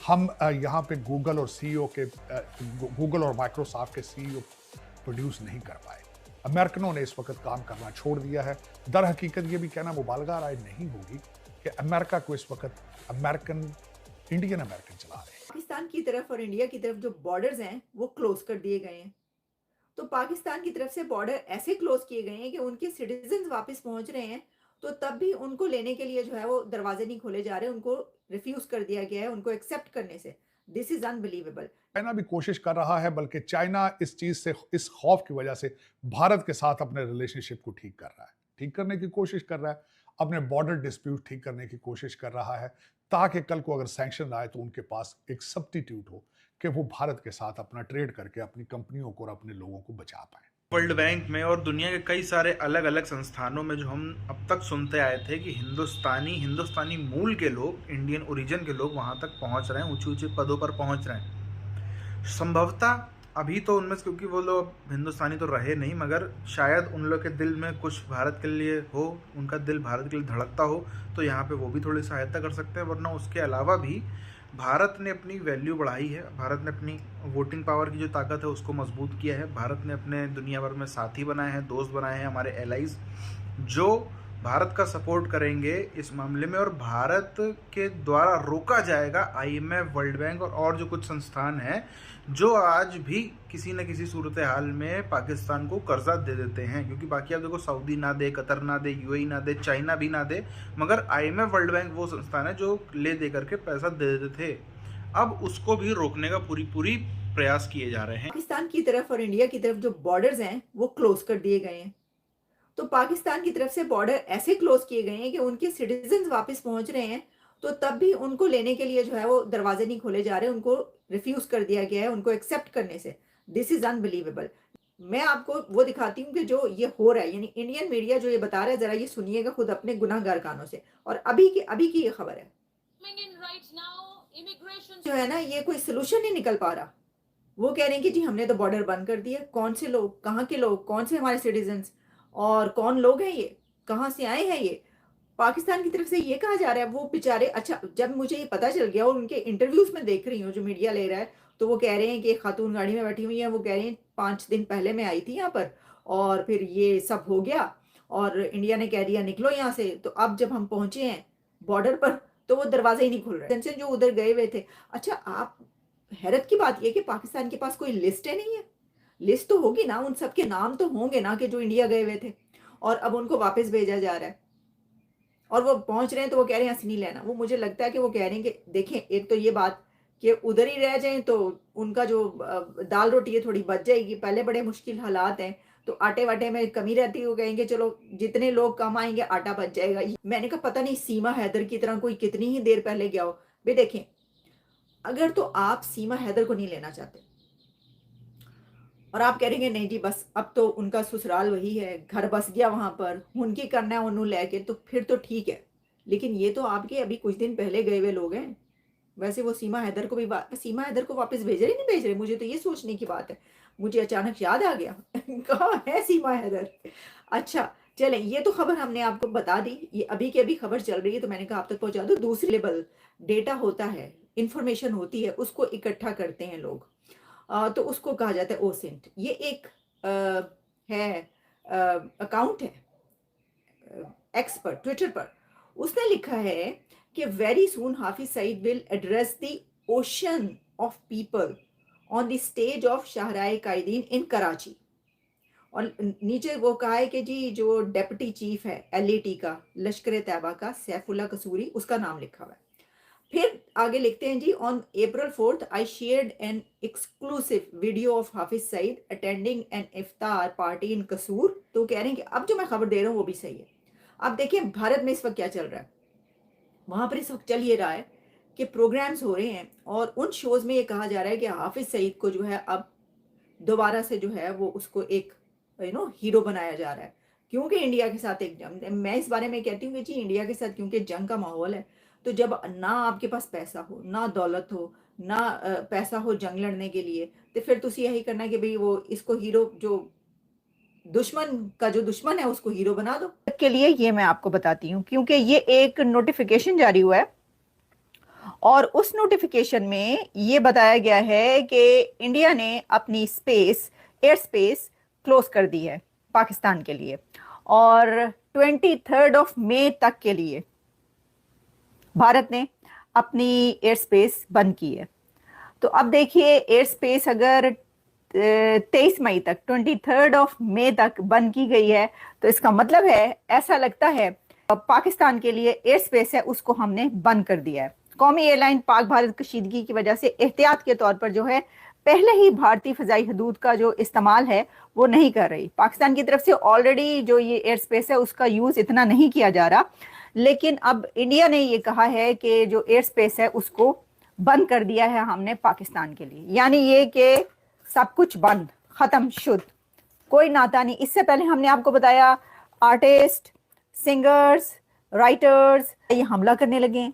हम यहाँ पे गूगल और सीईओ के गूगल और माइक्रोसॉफ्ट के सीईओ प्रोड्यूस नहीं कर पाए। अमेरिकनों ने इस वक्त काम करना छोड़ दिया है। दर हकीकत ये भी कहना मुबालगा राय नहीं होगी कि अमेरिका को इस वक्त इंडियन अमेरिकन चला रहे हैं। पाकिस्तान की तरफ और इंडिया की तरफ जो बॉर्डर्स हैं वो क्लोज कर दिए गए हैं। तो पाकिस्तान की तरफ से बॉर्डर ऐसे क्लोज किए गए हैं कि उनके सिटीजन वापस पहुंच रहे हैं, तो तब भी उनको लेने के लिए जो है वो दरवाजे नहीं खोले जा रहे, उनको रिफ्यूज कर दिया गया है उनको एक्सेप्ट करने से। This is unbelievable. चाइना भी कोशिश कर रहा है, बल्कि चाइना इस चीज से, इस खौफ की वजह से भारत के साथ अपने रिलेशनशिप को ठीक कर रहा है, ठीक करने की कोशिश कर रहा है, अपने बॉर्डर डिस्प्यूट ठीक करने की कोशिश कर रहा है, ताकि कल को अगर सैंक्शन आए तो उनके पास एक सब्स्टिट्यूट हो कि वो भारत के साथ अपना ट्रेड करके अपनी कंपनियों को और अपने लोगों को बचा पाए। वर्ल्ड बैंक में और दुनिया के कई सारे अलग अलग संस्थानों में जो हम अब तक सुनते आए थे कि हिंदुस्तानी मूल के लोग, इंडियन ओरिजिन के लोग वहाँ तक पहुँच रहे हैं, ऊंचे ऊंचे पदों पर पहुँच रहे हैं। संभवतः अभी तो उनमें से, क्योंकि वो लोग हिंदुस्तानी तो रहे नहीं, मगर शायद उन लोग के दिल में कुछ भारत के लिए हो, उनका दिल भारत के लिए धड़कता हो, तो यहाँ पे वो भी थोड़ी सहायता कर सकते हैं। वरना उसके अलावा भी भारत ने अपनी वैल्यू बढ़ाई है, भारत ने अपनी वोटिंग पावर की जो ताकत है उसको मजबूत किया है, भारत ने अपने दुनिया भर में साथी बनाए हैं, दोस्त बनाए हैं, हमारे एलाइज जो भारत का सपोर्ट करेंगे इस मामले में, और भारत के द्वारा रोका जाएगा आईएमएफ, वर्ल्ड बैंक और जो कुछ संस्थान हैं जो आज भी किसी न किसी सूरत हाल में पाकिस्तान को कर्जा दे देते हैं। क्योंकि बाकी आप देखो, सऊदी ना दे, कतर ना दे, यूएई ना दे, चाइना भी ना दे, मगर आईएमएफ, वर्ल्ड बैंक वो संस्थान है जो ले दे करके पैसा दे देते थे। अब उसको भी रोकने का पूरी प्रयास किए जा रहे हैं। पाकिस्तान की तरफ और इंडिया की तरफ जो बॉर्डर्स हैं वो क्लोज कर दिए गए हैं। तो पाकिस्तान की तरफ से बॉर्डर ऐसे क्लोज किए गए हैं कि उनके सिटीजन वापस पहुंच रहे हैं, तो तब भी उनको लेने के लिए जो है वो दरवाजे नहीं खोले जा रहे, उनको रिफ्यूज कर दिया गया है उनको एक्सेप्ट करने से। This is unbelievable. मैं आपको वो दिखाती हूँ कि जो ये हो रहा है, यानी इंडियन मीडिया जो ये बता रहा है, जरा ये सुनिएगा खुद अपने गुनाहगार कानों से। और अभी की ये खबर है जो है ना, ये कोई सोल्यूशन नहीं निकल पा रहा। वो कह रहे हैं कि जी हमने तो बॉर्डर बंद कर दिया। कौन से लोग, कहाँ के लोग, कौन से हमारे सिटीजन और कौन लोग हैं ये, कहाँ से आए हैं ये? पाकिस्तान की तरफ से ये कहा जा रहा है वो बेचारे। अच्छा, जब मुझे ये पता चल गया और उनके इंटरव्यूज में देख रही हूँ जो मीडिया ले रहा है, तो वो कह रहे हैं कि एक खातून गाड़ी में बैठी हुई है, वो कह रही हैं 5 दिन पहले मैं आई थी यहाँ पर और फिर ये सब हो गया और इंडिया ने कह दिया निकलो यहाँ से। तो अब जब हम पहुंचे हैं बॉर्डर पर तो वो दरवाजे ही नहीं खुल रहे टेंशन जो उधर गए हुए थे। अच्छा, आप हैरत की बात यह कि पाकिस्तान के पास कोई लिस्ट है नहीं है। लिस्ट तो होगी ना, उन सबके नाम तो होंगे ना कि जो इंडिया गए हुए थे और अब उनको वापस भेजा जा रहा है और वो पहुंच रहे हैं तो वो कह रहे हैं हंसी नहीं लेना। वो मुझे लगता है कि वो कह रहे हैं कि देखें, एक तो ये बात कि उधर ही रह जाएं तो उनका जो दाल रोटी है थोड़ी बच जाएगी। पहले बड़े मुश्किल हालात हैं तो आटे वाटे में कमी रहती है, वो कहेंगे चलो जितने लोग कम आएंगे आटा बच जाएगा। मैंने कहा पता नहीं सीमा हैदर की तरह कोई कितनी ही देर पहले गया हो। भाई देखें, अगर तो आप सीमा हैदर को नहीं लेना चाहते और आप कह रहे हैं नहीं जी बस अब तो उनका ससुराल वही है, घर बस गया वहां पर, उनकी करना है उन्होंने लेके, तो फिर तो ठीक है। लेकिन ये तो आपके अभी कुछ दिन पहले गए हुए लोग हैं। वैसे वो सीमा हैदर को भी सीमा हैदर को वापस भेज रहे नहीं भेज रहे, मुझे तो ये सोचने की बात है। मुझे अचानक याद आ गया कहाँ है सीमा हैदर। अच्छा चलें, ये तो खबर हमने आपको बता दी, ये अभी की अभी खबर चल रही है तो मैंने कहा आप तक पहुंचा दो। दूसरी लेवल डेटा होता है, इंफॉर्मेशन होती है, उसको इकट्ठा करते हैं लोग, तो उसको कहा जाता है ओसेंट। ये एक है अकाउंट है एक्स पर, ट्विटर पर। उसने लिखा है कि very soon Hafiz Saeed will address the ocean of people on the stage of Shahrae Quaideen in Karachi. और नीचे वो कहा है कि जी जो डेप्यूटी चीफ है एलईटी का, लश्कर तैयबा का, सैफुल्ला कसूरी, उसका नाम लिखा हुआ है। फिर आगे लिखते हैं जी on April 4th I shared an exclusive video of Hafiz Saeed attending an iftar party in Kasur. तो कह रहे हैं कि अब जो मैं खबर दे रहा हूँ वो भी सही है। अब देखिए भारत में इस वक्त क्या चल रहा है, वहां पर इस वक्त चल ये रहा है कि प्रोग्राम्स हो रहे हैं और उन शोज में ये कहा जा रहा है कि हाफिज सईद को जो है अब दोबारा से जो है वो उसको एक हीरो बनाया जा रहा है। क्योंकि इंडिया के साथ एक जंग, मैं इस बारे में कहती हूँ कि जी इंडिया के साथ क्योंकि जंग का माहौल है, तो जब ना आपके पास पैसा हो, ना दौलत हो, ना पैसा हो जंग लड़ने के लिए, तो फिर तुम यही करना कि भाई वो इसको हीरो, जो दुश्मन का जो दुश्मन है उसको हीरो बना दो। के लिए ये मैं आपको बताती हूँ क्योंकि ये एक नोटिफिकेशन जारी हुआ है और उस नोटिफिकेशन में ये बताया गया है कि इंडिया ने अपनी एयर स्पेस क्लोज कर दी है पाकिस्तान के लिए, और 23 मई तक के लिए भारत ने अपनी एयर स्पेस बंद की है। तो अब देखिए, एयर स्पेस अगर 23 मई तक 23 मई तक बंद की गई है, तो इसका मतलब है, ऐसा लगता है, पाकिस्तान के लिए एयर स्पेस है उसको हमने बंद कर दिया है। कौमी एयरलाइन पाक भारत कशीदगी की वजह से एहतियात के तौर पर जो है पहले ही भारतीय फजाई हदूद का जो इस्तेमाल है वो नहीं कर रही। पाकिस्तान की तरफ से ऑलरेडी जो ये एयर स्पेस है उसका यूज इतना नहीं किया जा रहा, लेकिन अब इंडिया ने ये कहा है कि जो एयर स्पेस है उसको बंद कर दिया है हमने पाकिस्तान के लिए। यानी ये कि सब कुछ बंद, खत्म, शुद्ध, कोई नाता नहीं। इससे पहले हमने आपको बताया आर्टिस्ट, सिंगर्स, राइटर्स ये हमला करने लगे।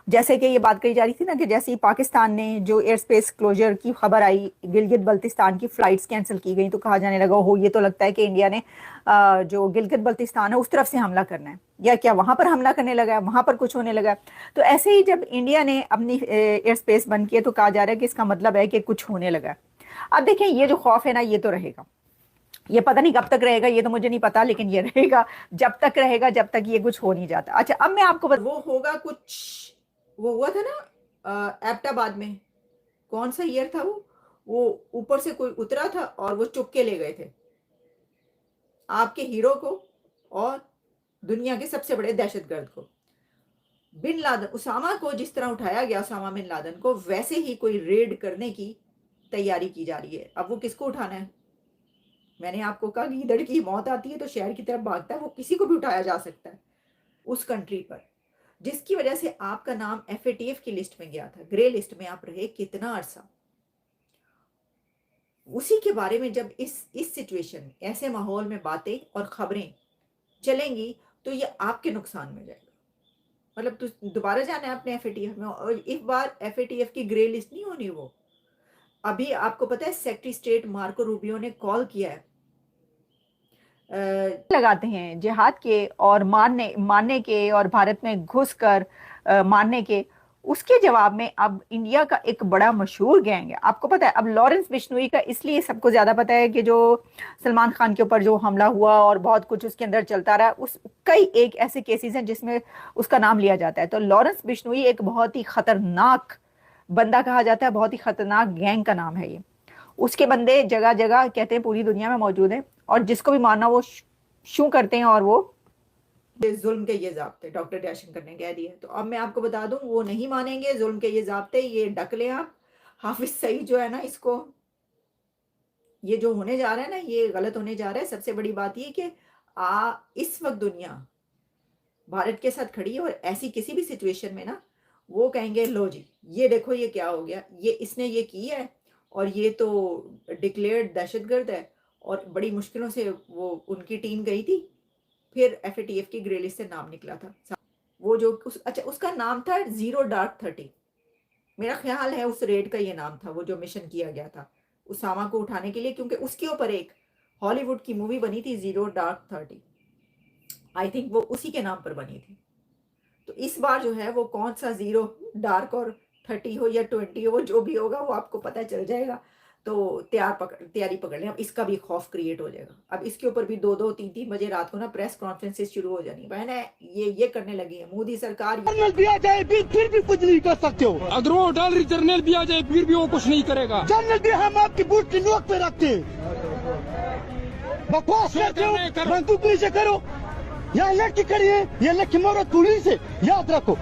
जैसे कि ये बात कही जा रही थी ना कि जैसे ही पाकिस्तान ने जो एयर स्पेस क्लोजर की खबर आई, गिलगित बल्तिस्तान की फ्लाइट्स कैंसिल की गई, तो कहा जाने लगा हो ये तो लगता है कि इंडिया ने जो गिलगित बल्तिस्तान है उस तरफ से हमला करना है, या क्या वहां पर हमला करने लगा है, वहां पर कुछ होने लगा है। तो ऐसे ही जब इंडिया ने अपनी एयर स्पेस बंद की तो कहा जा रहा है कि इसका मतलब है कि कुछ होने लगा है। अब देखें, ये जो खौफ है ना ये तो रहेगा, ये पता नहीं कब तक रहेगा, ये तो मुझे नहीं पता, लेकिन ये रहेगा जब तक रहेगा, जब तक ये कुछ हो नहीं जाता। अच्छा, अब मैं आपको वो होगा कुछ, वो हुआ था ना एबटाबाद में, कौन सा ईयर था वो ऊपर से कोई उतरा था और वो चुप के ले गए थे आपके हीरो को और दुनिया के सबसे बड़े दहशतगर्द को। बिन लादेन, उसामा को जिस तरह उठाया गया, उसामा बिन लादेन को, वैसे ही कोई रेड करने की तैयारी की जा रही है। अब वो किसको उठाना है? मैंने आपको कहा गीदड़ की मौत आती है तो शहर की तरफ भागता है, वो किसी को भी उठाया जा सकता है उस कंट्री पर, जिसकी वजह से आपका नाम FATF की लिस्ट में गया था, ग्रे लिस्ट में आप रहे कितना अरसा। उसी के बारे में जब इस सिचुएशन, ऐसे माहौल में बातें और खबरें चलेंगी तो ये आपके नुकसान में जाएगा। मतलब तो दोबारा जाना है अपने FATF में, और इस बार FATF की ग्रे लिस्ट नहीं होनी। वो अभी आपको पता है सेक्रेटरी स्टेट मार्को रूबियो ने कॉल किया है लगाते हैं जिहाद के और मारने के और भारत में घुसकर मारने के, उसके जवाब में अब इंडिया का एक बड़ा मशहूर गैंग है। आपको पता है, अब लॉरेंस बिश्नोई का इसलिए सबको ज्यादा पता है कि जो सलमान खान के ऊपर जो हमला हुआ और बहुत कुछ उसके अंदर चलता रहा, उस कई एक ऐसे केसेस हैं जिसमें उसका नाम लिया जाता है। तो लॉरेंस बिश्नोई एक बहुत ही खतरनाक बंदा कहा जाता है, बहुत ही खतरनाक गैंग का नाम है ये। उसके बंदे जगह जगह कहते हैं पूरी दुनिया में मौजूद हैं, और जिसको भी मारना वो शू करते हैं, और वो जुल्म के ये ज़ाब्ते डॉक्टर जयशंकर ने कह दिया। तो अब मैं आपको बता दूं, वो नहीं मानेंगे जुल्म के ये ज़ाब्ते, ये ढक लें आप। हाफिज सईद जो है ना, इसको ये जो होने जा रहा है ना, ये गलत होने जा रहा है। सबसे बड़ी बात ये कि इस वक्त दुनिया भारत के साथ खड़ी है, और ऐसी किसी भी सिचुएशन में ना वो कहेंगे लो जी ये देखो ये क्या हो गया, ये इसने ये की है और ये तो डिक्लेयर्ड दहशतगर्द है, और बड़ी मुश्किलों से वो उनकी टीम गई थी, फिर FATF की ग्रे लिस्ट से नाम निकला था। वो जो अच्छा उसका नाम था 0-30, मेरा ख्याल है उस रेड का ये नाम था, वो जो मिशन किया गया था उसामा को उठाने के लिए, क्योंकि उसके ऊपर एक हॉलीवुड की मूवी बनी थी 0-30, आई थिंक वो उसी के नाम पर बनी थी। तो इस बार जो है वो कौन सा 0 डार्क और 30 हो या 20 हो, वो जो भी होगा वो आपको पता चल जाएगा। तो तैयारी पकड़ लें, अब इसका भी खौफ क्रिएट हो जाएगा। अब इसके ऊपर भी 2-2, 3-3 बजे रात को ना प्रेस कॉन्फ्रेंसेस शुरू हो जानी। बहन है ये करने लगी है मोदी सरकार। जनरल भी आ जाए फिर भी कुछ नहीं कर सकते हो। अगर वो डॉलर जनरल भी आ जाए फिर भी वो कुछ नहीं करेगा। जनरल भी हम आपकी बूट की नोक पे रखते हैं। बकवास करते हो, बंदूक से करो। यहाँ लड़की खड़ी है, ये लड़की मोरो तुली से याद रखो,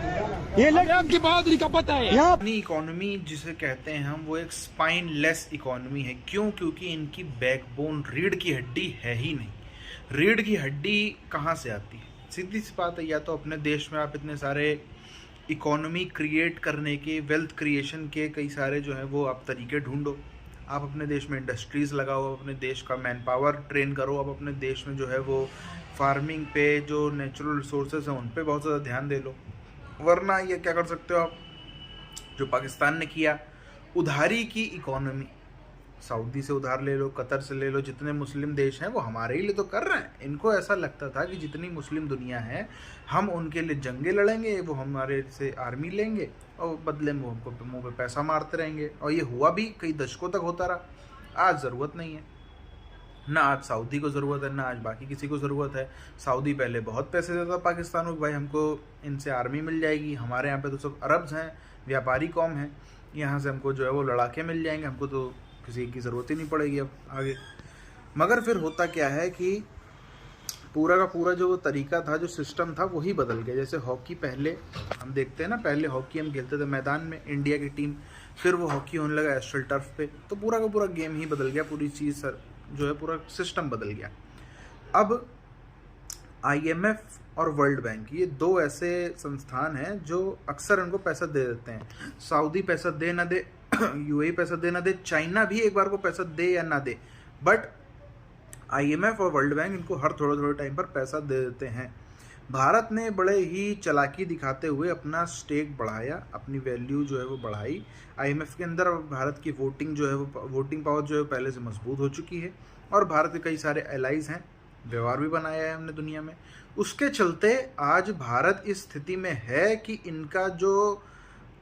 ये लड़की की बहादुरी का पता है। यहाँ अपनी इकोनॉमी जिसे कहते हैं हम, वो एक स्पाइनलेस इकोनॉमी है। क्यों? क्योंकि इनकी बैकबोन, रीढ़ की हड्डी है ही नहीं। रीढ़ की हड्डी कहाँ से आती है? सीधी सी बात है, या तो अपने देश में आप इतने सारे इकोनॉमी क्रिएट करने के, वेल्थ क्रिएशन के कई सारे जो है वो आप तरीके ढूंढो। आप अपने देश में इंडस्ट्रीज़ लगाओ, अपने देश का मैन पावर ट्रेन करो, आप अपने देश में जो है वो फार्मिंग पे, जो नेचुरल रिसोर्सेज हैं उन पे बहुत ज़्यादा ध्यान दे लो। वरना ये क्या कर सकते हो आप, जो पाकिस्तान ने किया, उधारी की इकोनॉमी, सऊदी से उधार ले लो, कतर से ले लो, जितने मुस्लिम देश हैं वो हमारे ही लिए तो कर रहे हैं। इनको ऐसा लगता था कि जितनी मुस्लिम दुनिया है हम उनके लिए जंगें लड़ेंगे, वो हमारे से आर्मी लेंगे और बदले में वो हमको मुँह पे पैसा मारते रहेंगे। और ये हुआ भी, कई दशकों तक होता रहा। आज ज़रूरत नहीं है, ना आज सऊदी को ज़रूरत है, ना आज बाकी किसी को ज़रूरत है। सऊदी पहले बहुत पैसे देता था पाकिस्तान को, भाई हमको इनसे आर्मी मिल जाएगी, हमारे यहाँ पे तो सब अरब्स हैं, व्यापारी कौम है, यहाँ से हमको जो है वो लड़ाके मिल जाएंगे, हमको तो किसी की ज़रूरत ही नहीं पड़ेगी अब आगे। मगर फिर होता क्या है कि पूरा का पूरा जो तरीका था, जो सिस्टम था, वही बदल गया। जैसे हॉकी पहले हम देखते हैं ना, पहले हॉकी हम खेलते थे मैदान में, इंडिया की टीम, फिर वो हॉकी होने लगा एस्ट्रल टर्फ पे, तो पूरा का पूरा गेम ही बदल गया, पूरी चीज़ सर जो है पूरा सिस्टम बदल गया। अब IMF और वर्ल्ड बैंक, ये दो ऐसे संस्थान हैं जो अक्सर उनको पैसा दे देते हैं। सऊदी पैसा दे ना दे, UAE पैसा दे ना दे, चाइना भी एक बार को पैसा दे या ना दे, बट IMF और वर्ल्ड बैंक इनको हर थोड़े थोड़े टाइम पर पैसा दे देते हैं। भारत ने बड़े ही चालाकी दिखाते हुए अपना स्टेक बढ़ाया, अपनी वैल्यू जो है वो बढ़ाई IMF के अंदर। भारत की वोटिंग जो है वो, वोटिंग पावर जो है पहले से मजबूत हो चुकी है, और भारत के कई सारे एलाइज हैं, व्यवहार भी बनाया है हमने दुनिया में। उसके चलते आज भारत इस स्थिति में है कि इनका जो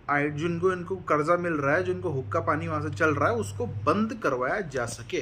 जिनको इनको कर्जा मिल रहा है, जो इनको हुक्का पानी वहाँ से चल रहा है, उसको बंद करवाया जा सके।